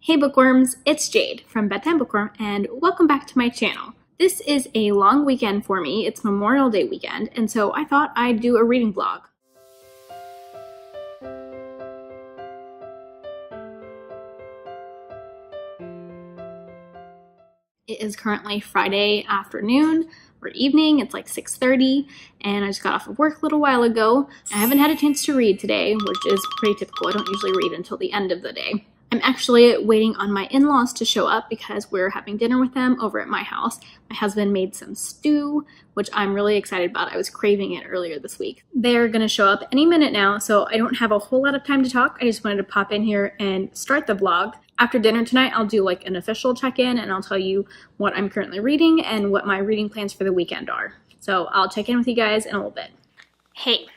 Hey bookworms, it's Jade from Bedtime Bookworm and welcome back to my channel. This is a long weekend for me. It's Memorial Day weekend, and so I thought I'd do a reading vlog. It is currently Friday afternoon or evening. It's like 6:30 and I just got off of work a little while ago. I haven't had a chance to read today, which is pretty typical. I don't usually read until the end of the day. I'm actually waiting on my in-laws to show up because we're having dinner with them over at my house. My husband made some stew, which I'm really excited about. I was craving it earlier this week. They're gonna show up any minute now, so I don't have a whole lot of time to talk. I just wanted to pop in here and start the vlog. After dinner tonight, I'll do like an official check-in and I'll tell you what I'm currently reading and what my reading plans for the weekend are. So I'll check in with you guys in a little bit. Hey,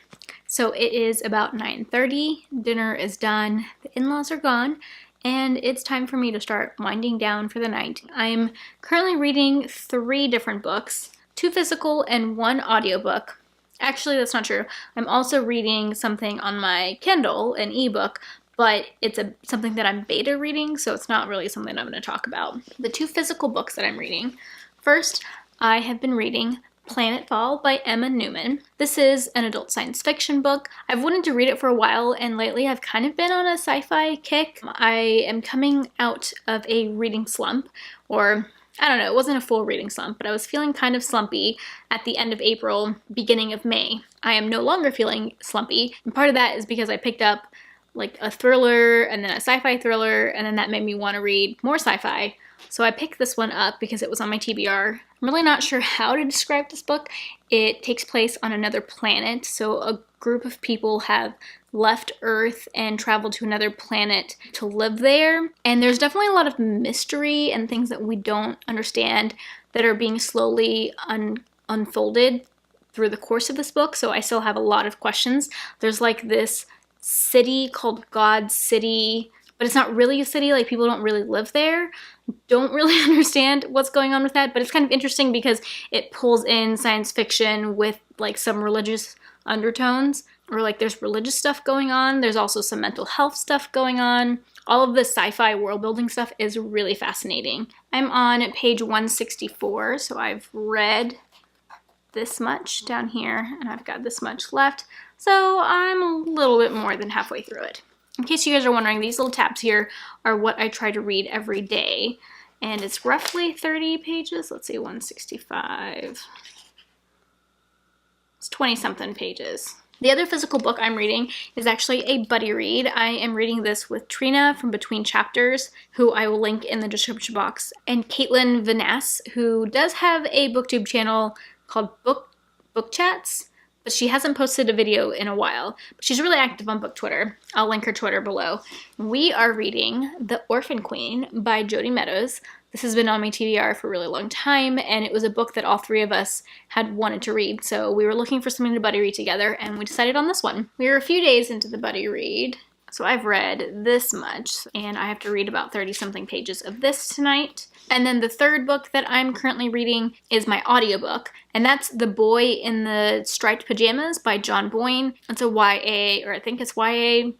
so it is about 9:30. Dinner is done. The in-laws are gone. And it's time for me to start winding down for the night. I'm currently reading 3 different books, 2 physical and 1 audiobook. Actually, that's not true. I'm also reading something on my Kindle, an ebook, but it's something that I'm beta reading, so it's not really something I'm going to talk about. The 2 physical books that I'm reading. First, I have been reading Planetfall by Emma Newman. This is an adult science fiction book. I've wanted to read it for a while, and lately I've kind of been on a sci-fi kick. I am coming out of a reading slump, or I don't know, it wasn't a full reading slump, but I was feeling kind of slumpy at the end of April, beginning of May. I am no longer feeling slumpy, and part of that is because I picked up like a thriller and then a sci-fi thriller, and then that made me want to read more sci-fi. So I picked this one up because it was on my TBR. I'm really not sure how to describe this book. It takes place on another planet, so a group of people have left Earth and traveled to another planet to live there. And there's definitely a lot of mystery and things that we don't understand that are being slowly unfolded through the course of this book, so I still have a lot of questions. There's like this city called God City, but it's not really a city, like people don't really live there. Don't really understand what's going on with that, but it's kind of interesting because it pulls in science fiction with like some religious undertones, or like there's religious stuff going on. There's also some mental health stuff going on. All of the sci-fi world building stuff is really fascinating. I'm on page 164, so I've read this much down here and I've got this much left. So I'm a little bit more than halfway through it. In case you guys are wondering, these little tabs here are what I try to read every day. And it's roughly 30 pages. Let's see, 165. It's 20-something pages. The other physical book I'm reading is actually a buddy read. I am reading this with Trina from Between Chapters, who I will link in the description box, and Caitlin Vanass, who does have a booktube channel called Book Chats, but she hasn't posted a video in a while. But she's really active on book Twitter. I'll link her Twitter below. We are reading The Orphan Queen by Jodi Meadows. This has been on my TBR for a really long time, and it was a book that all 3 of us had wanted to read, so we were looking for something to buddy read together, and we decided on this one. We are a few days into the buddy read, so I've read this much, and I have to read about 30-something pages of this tonight. And then the third book that I'm currently reading is my audiobook, and that's The Boy in the Striped Pajamas by John Boyne. It's a YA, or I think it's YA,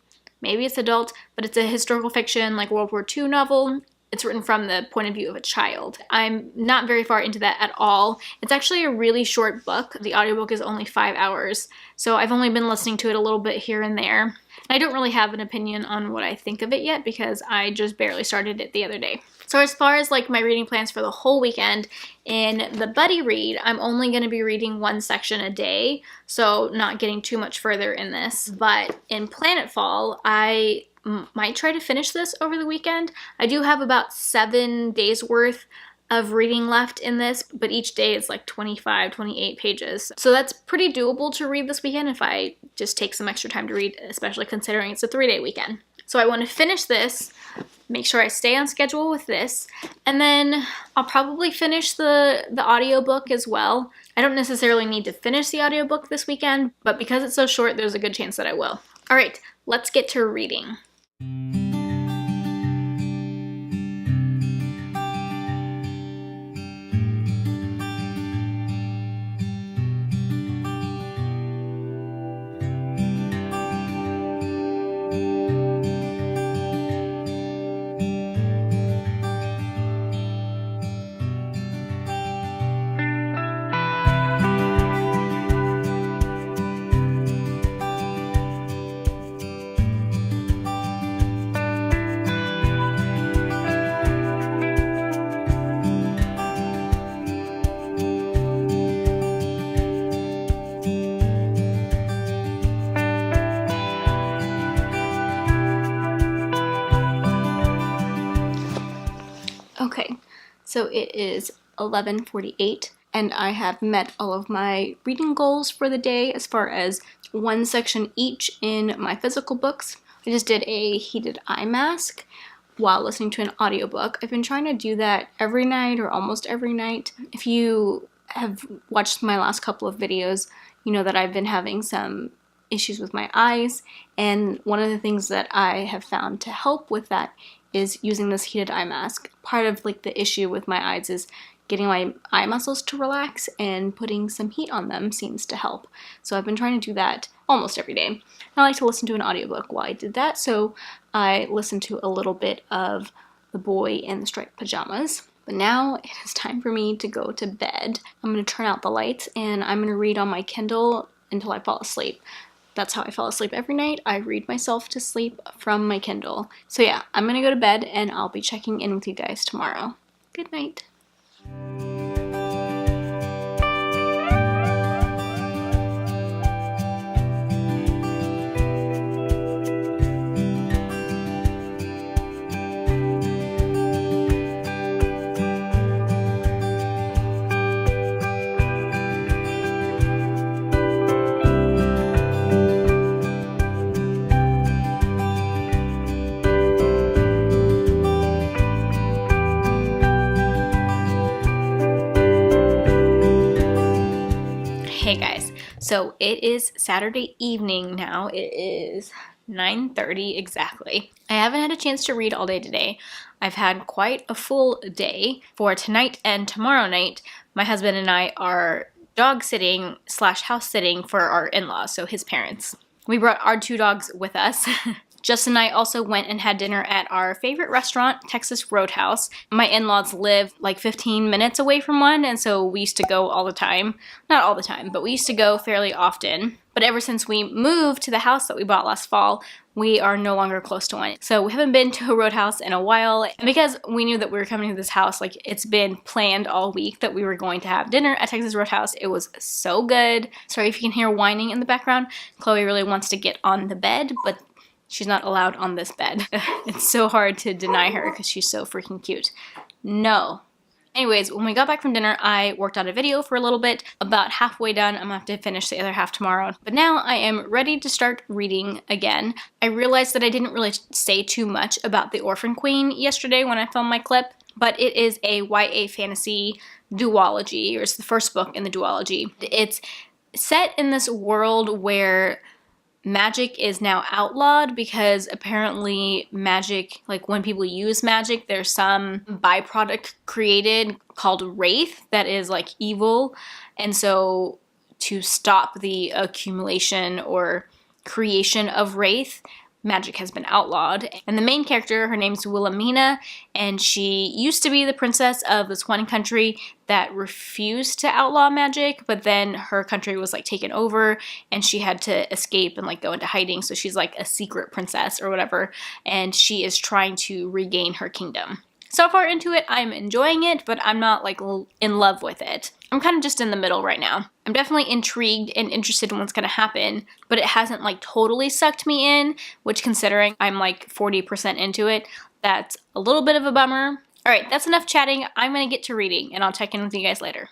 maybe it's adult, but it's a historical fiction, like World War II novel. It's written from the point of view of a child. I'm not very far into that at all. It's actually a really short book. The audiobook is only 5 hours, so I've only been listening to it a little bit here and there. I don't really have an opinion on what I think of it yet because I just barely started it the other day. So as far as like my reading plans for the whole weekend, in the buddy read, I'm only going to be reading 1 section a day, so not getting too much further in this. But in Planetfall, I might try to finish this over the weekend. I do have about 7 days worth of reading left in this, but each day is like 25, 28 pages. So that's pretty doable to read this weekend if I just take some extra time to read, especially considering it's a 3-day weekend. So I want to finish this, make sure I stay on schedule with this, and then I'll probably finish the audiobook as well. I don't necessarily need to finish the audiobook this weekend, but because it's so short, there's a good chance that I will. All right, let's get to reading. So it is 11:48 and I have met all of my reading goals for the day as far as one section each in my physical books. I just did a heated eye mask while listening to an audiobook. I've been trying to do that every night or almost every night. If you have watched my last couple of videos, you know that I've been having some issues with my eyes, and one of the things that I have found to help with that is using this heated eye mask. Part of like the issue with my eyes is getting my eye muscles to relax, and putting some heat on them seems to help. So I've been trying to do that almost every day. I like to listen to an audiobook while I did that, so I listened to a little bit of The Boy in the Striped Pajamas. But now it is time for me to go to bed. I'm going to turn out the lights and I'm going to read on my Kindle until I fall asleep. That's how I fall asleep every night. I read myself to sleep from my Kindle. So yeah, I'm going to go to bed and I'll be checking in with you guys tomorrow. Good night. Hey guys, so it is Saturday evening now. It is 9:30 exactly. I haven't had a chance to read all day today. I've had quite a full day. For tonight and tomorrow night, my husband and I are dog sitting / house sitting for our in-laws, so his parents. We brought our 2 dogs with us. Justin and I also went and had dinner at our favorite restaurant, Texas Roadhouse. My in-laws live like 15 minutes away from one, and so we used to go all the time. Not all the time, but we used to go fairly often. But ever since we moved to the house that we bought last fall, we are no longer close to one. So we haven't been to a Roadhouse in a while. And because we knew that we were coming to this house, like it's been planned all week that we were going to have dinner at Texas Roadhouse. It was so good. Sorry if you can hear whining in the background. Chloe really wants to get on the bed, but she's not allowed on this bed. It's so hard to deny her because she's so freaking cute. No. Anyways, when we got back from dinner, I worked on a video for a little bit. About halfway done, I'm gonna have to finish the other half tomorrow. But now I am ready to start reading again. I realized that I didn't really say too much about The Orphan Queen yesterday when I filmed my clip, but it is a YA fantasy duology, or it's the first book in the duology. It's set in this world where magic is now outlawed because apparently magic, like when people use magic, there's some byproduct created called wraith that is like evil. And so to stop the accumulation or creation of wraith, magic has been outlawed. And the main character, her name's Wilhelmina, and she used to be the princess of this one country that refused to outlaw magic, but then her country was like taken over and she had to escape and like go into hiding. So she's like a secret princess or whatever, and she is trying to regain her kingdom. So far into it, I'm enjoying it, but I'm not like in love with it. I'm kind of just in the middle right now. I'm definitely intrigued and interested in what's going to happen, but it hasn't like totally sucked me in, which considering I'm like 40% into it, that's a little bit of a bummer. All right, that's enough chatting. I'm going to get to reading and I'll check in with you guys later.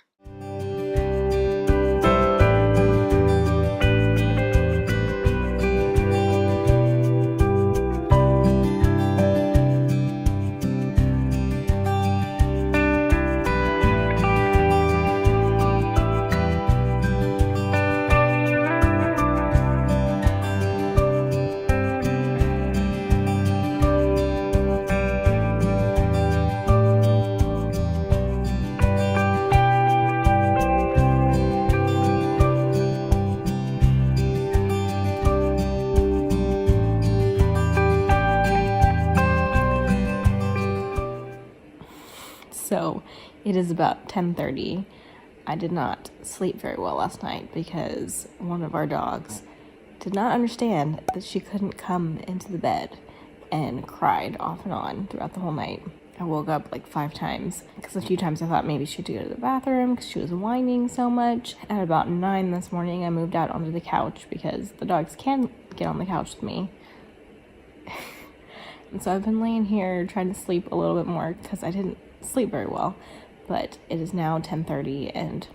So it is about 10:30. I did not sleep very well last night because one of our dogs did not understand that she couldn't come into the bed and cried off and on throughout the whole night. I woke up like 5 times because a few times I thought maybe she had to go to the bathroom because she was whining so much. At about 9 this morning, I moved out onto the couch because the dogs can get on the couch with me. And so I've been laying here trying to sleep a little bit more because I didn't sleep very well. But it is now 10:30 and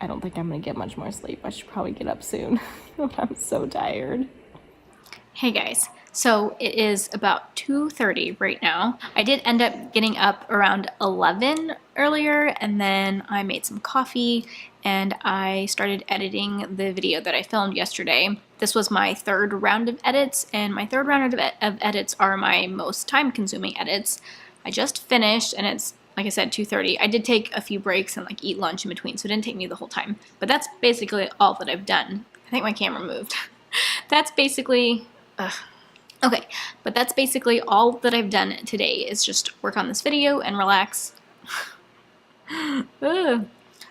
I don't think I'm gonna get much more sleep. I should probably get up soon. I'm so tired. Hey guys, so it is about 2:30 right now. I did end up getting up around 11 earlier, and then I made some coffee and I started editing the video that I filmed yesterday. This was my third round of edits, and my third round of edits are my most time-consuming edits. I just finished, and it's, like I said, 2:30. I did take a few breaks and like eat lunch in between, so it didn't take me the whole time. But that's basically all that I've done. I think my camera moved. That's basically... Okay, but that's basically all that I've done today is just work on this video and relax. I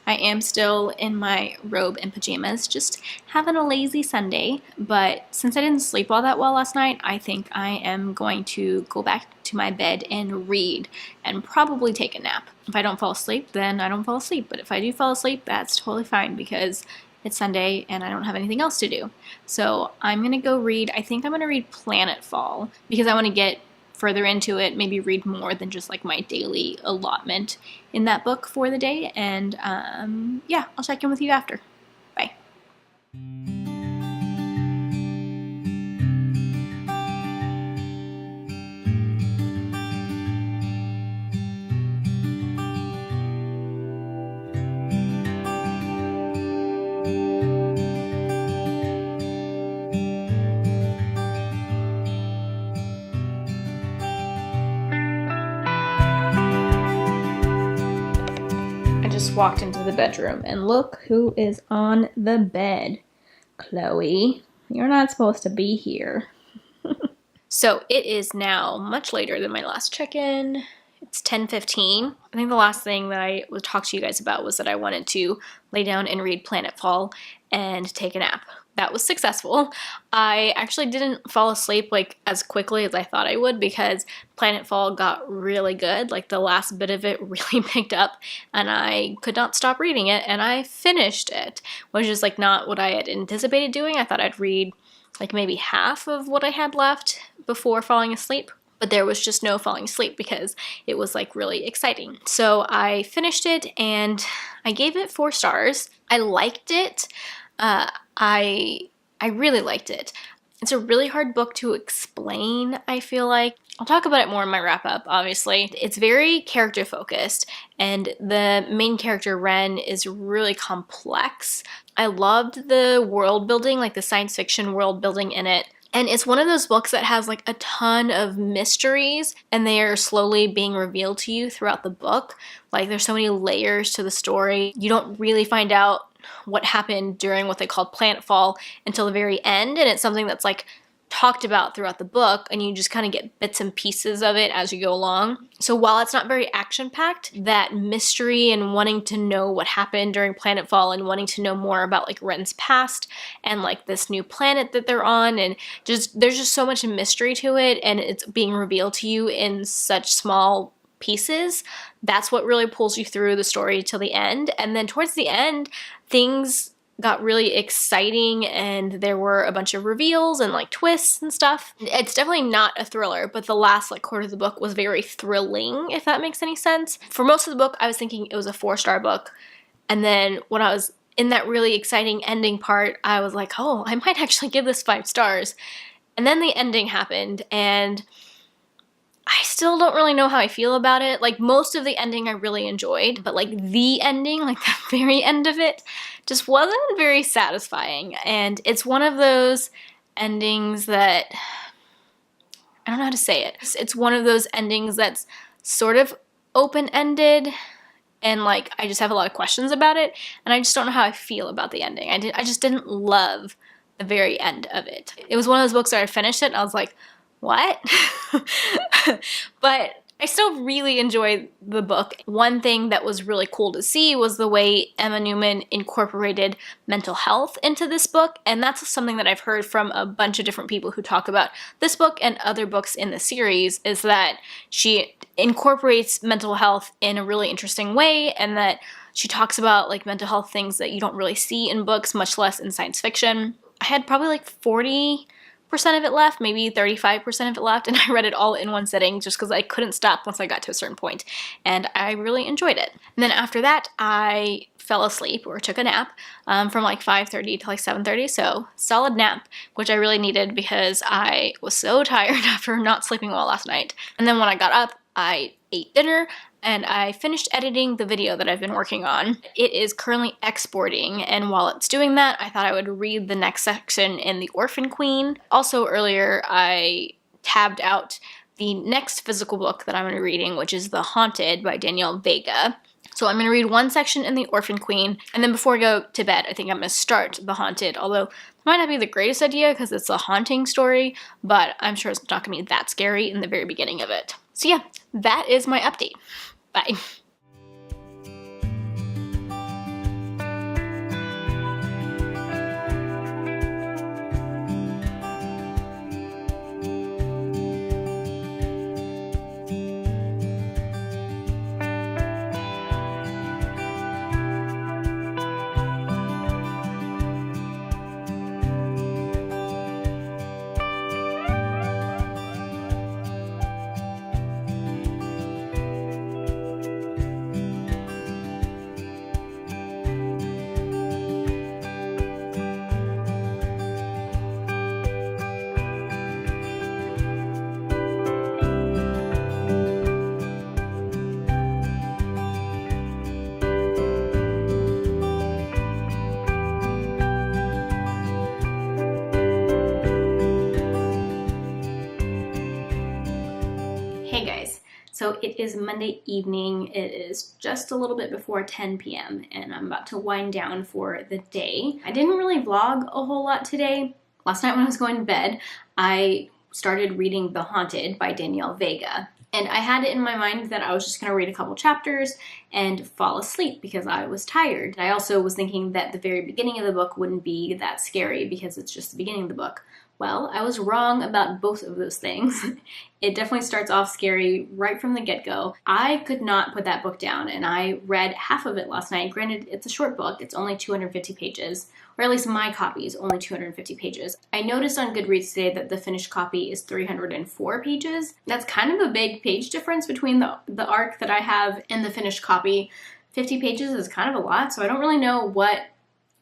am still in my robe and pajamas, just having a lazy Sunday, but since I didn't sleep all that well last night, I think I am going to go back to my bed and read and probably take a nap. If I don't fall asleep, then I don't fall asleep, but if I do fall asleep, that's totally fine because it's Sunday and I don't have anything else to do. So I'm gonna go read, I think I'm gonna read Planetfall because I wanna get further into it, maybe read more than just like my daily allotment in that book for the day. And yeah, I'll check in with you after. Bye. Just walked into the bedroom and look who is on the bed. Chloe, you're not supposed to be here. So it is now much later than my last check-in. It's 10:15. I think the last thing that I would talk to you guys about was that I wanted to lay down and read Planetfall and take a nap. That was successful. I actually didn't fall asleep like as quickly as I thought I would because Planetfall got really good. Like the last bit of it really picked up and I could not stop reading it and I finished it, which is like not what I had anticipated doing. I thought I'd read like maybe half of what I had left before falling asleep. But there was just no falling asleep because it was like really exciting. So I finished it and I gave it 4 stars. I liked it. I really liked it. It's a really hard book to explain, I feel like. I'll talk about it more in my wrap-up, obviously. It's very character-focused, and the main character, Ren, is really complex. I loved the world building, like the science fiction world building in it. And it's one of those books that has like a ton of mysteries and they are slowly being revealed to you throughout the book. Like there's so many layers to the story. You don't really find out what happened during what they called Planetfall until the very end. And it's something that's like talked about throughout the book and you just kind of get bits and pieces of it as you go along. So while it's not very action-packed, that mystery and wanting to know what happened during Planetfall and wanting to know more about like Ren's past and like this new planet that they're on and just there's just so much mystery to it and it's being revealed to you in such small pieces. That's what really pulls you through the story till the end. And then towards the end, things got really exciting and there were a bunch of reveals and like twists and stuff. It's definitely not a thriller, but the last like quarter of the book was very thrilling, if that makes any sense. For most of the book, I was thinking it was a 4-star book. And then when I was in that really exciting ending part, I was like, oh, I might actually give this 5 stars. And then the ending happened and I still don't really know how I feel about it. Like most of the ending I really enjoyed, but like the ending, like the very end of it, just wasn't very satisfying. And it's one of those endings that, I don't know how to say it. It's one of those endings that's sort of open-ended and like I just have a lot of questions about it and I just don't know how I feel about the ending. I just didn't love the very end of it. It was one of those books where I finished it and I was like, what? But I still really enjoyed the book. One thing that was really cool to see was the way Emma Newman incorporated mental health into this book, and that's something that I've heard from a bunch of different people who talk about this book and other books in the series, is that she incorporates mental health in a really interesting way, and that she talks about like mental health things that you don't really see in books, much less in science fiction. I had probably like 40% of it left, maybe 35% of it left, and I read it all in one sitting just because I couldn't stop once I got to a certain point, and I really enjoyed it. And then after that, I fell asleep or took a nap from like 5:30 to like 7:30, so solid nap, which I really needed because I was so tired after not sleeping well last night. And then when I got up, I ate dinner, and I finished editing the video that I've been working on. It is currently exporting, and while it's doing that, I thought I would read the next section in The Orphan Queen. Also earlier, I tabbed out the next physical book that I'm going to be reading, which is The Haunted by Danielle Vega. So I'm going to read one section in The Orphan Queen, and then before I go to bed, I think I'm going to start The Haunted, although it might not be the greatest idea because it's a haunting story, but I'm sure it's not going to be that scary in the very beginning of it. So yeah, that is my update. Bye. Hey guys, so it is Monday evening. It is just a little bit before 10 p.m. and I'm about to wind down for the day. I didn't really vlog a whole lot today. Last night when I was going to bed, I started reading The Haunted by Danielle Vega. And I had it in my mind that I was just going to read a couple chapters and fall asleep because I was tired. I also was thinking that the very beginning of the book wouldn't be that scary because it's just the beginning of the book. Well, I was wrong about both of those things. It definitely starts off scary right from the get-go. I could not put that book down, and I read half of it last night. Granted, it's a short book. It's only 250 pages, or at least my copy is only 250 pages. I noticed on Goodreads today that the finished copy is 304 pages. That's kind of a big page difference between the arc that I have and the finished copy. 50 pages is kind of a lot, so I don't really know what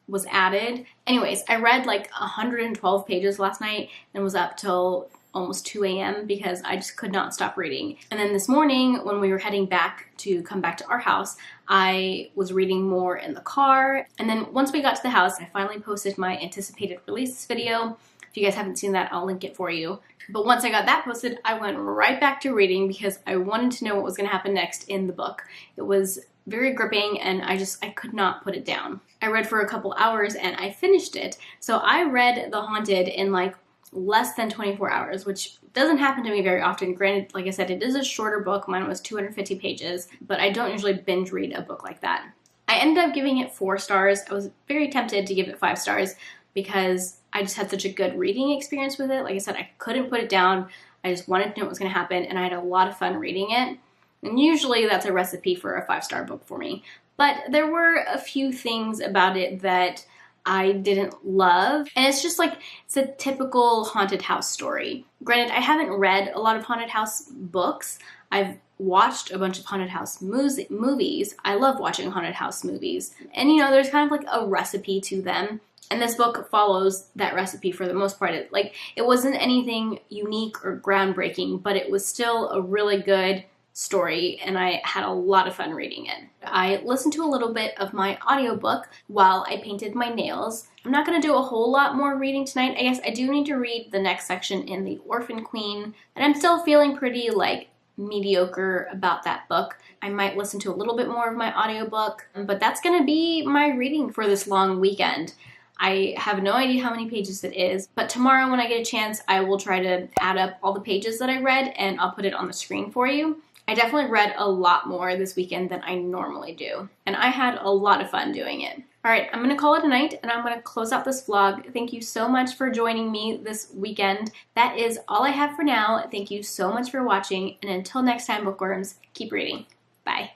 was added. Anyways, I read like 112 pages last night and was up till almost 2 a.m. because I just could not stop reading. And then this morning when we were heading back to come back to our house, I was reading more in the car. And then once we got to the house, I finally posted my anticipated release video. If you guys haven't seen that, I'll link it for you. But once I got that posted, I went right back to reading because I wanted to know what was going to happen next in the book. It was very gripping and I could not put it down. I read for a couple hours and I finished it. So I read The Haunted in like less than 24 hours, which doesn't happen to me very often. Granted, like I said, it is a shorter book. Mine was 250 pages, but I don't usually binge read a book like that. I ended up giving it 4 stars. I was very tempted to give it 5 stars because I just had such a good reading experience with it. Like I said, I couldn't put it down. I just wanted to know what was going to happen, and I had a lot of fun reading it. And usually that's a recipe for a 5-star book for me. But there were a few things about it that I didn't love. And it's just like, it's a typical haunted house story. Granted, I haven't read a lot of haunted house books. I've watched a bunch of haunted house movies. I love watching haunted house movies. And you know, there's kind of like a recipe to them. And this book follows that recipe for the most part. It wasn't anything unique or groundbreaking, but it was still a really good story, and I had a lot of fun reading it. I listened to a little bit of my audiobook while I painted my nails. I'm not going to do a whole lot more reading tonight. I guess I do need to read the next section in The Orphan Queen, and I'm still feeling pretty like mediocre about that book. I might listen to a little bit more of my audiobook, but that's going to be my reading for this long weekend. I have no idea how many pages it is, but tomorrow when I get a chance, I will try to add up all the pages that I read and I'll put it on the screen for you. I definitely read a lot more this weekend than I normally do, and I had a lot of fun doing it. All right, I'm gonna call it a night and I'm gonna close out this vlog. Thank you so much for joining me this weekend. That is all I have for now. Thank you so much for watching, and until next time, bookworms, keep reading. Bye.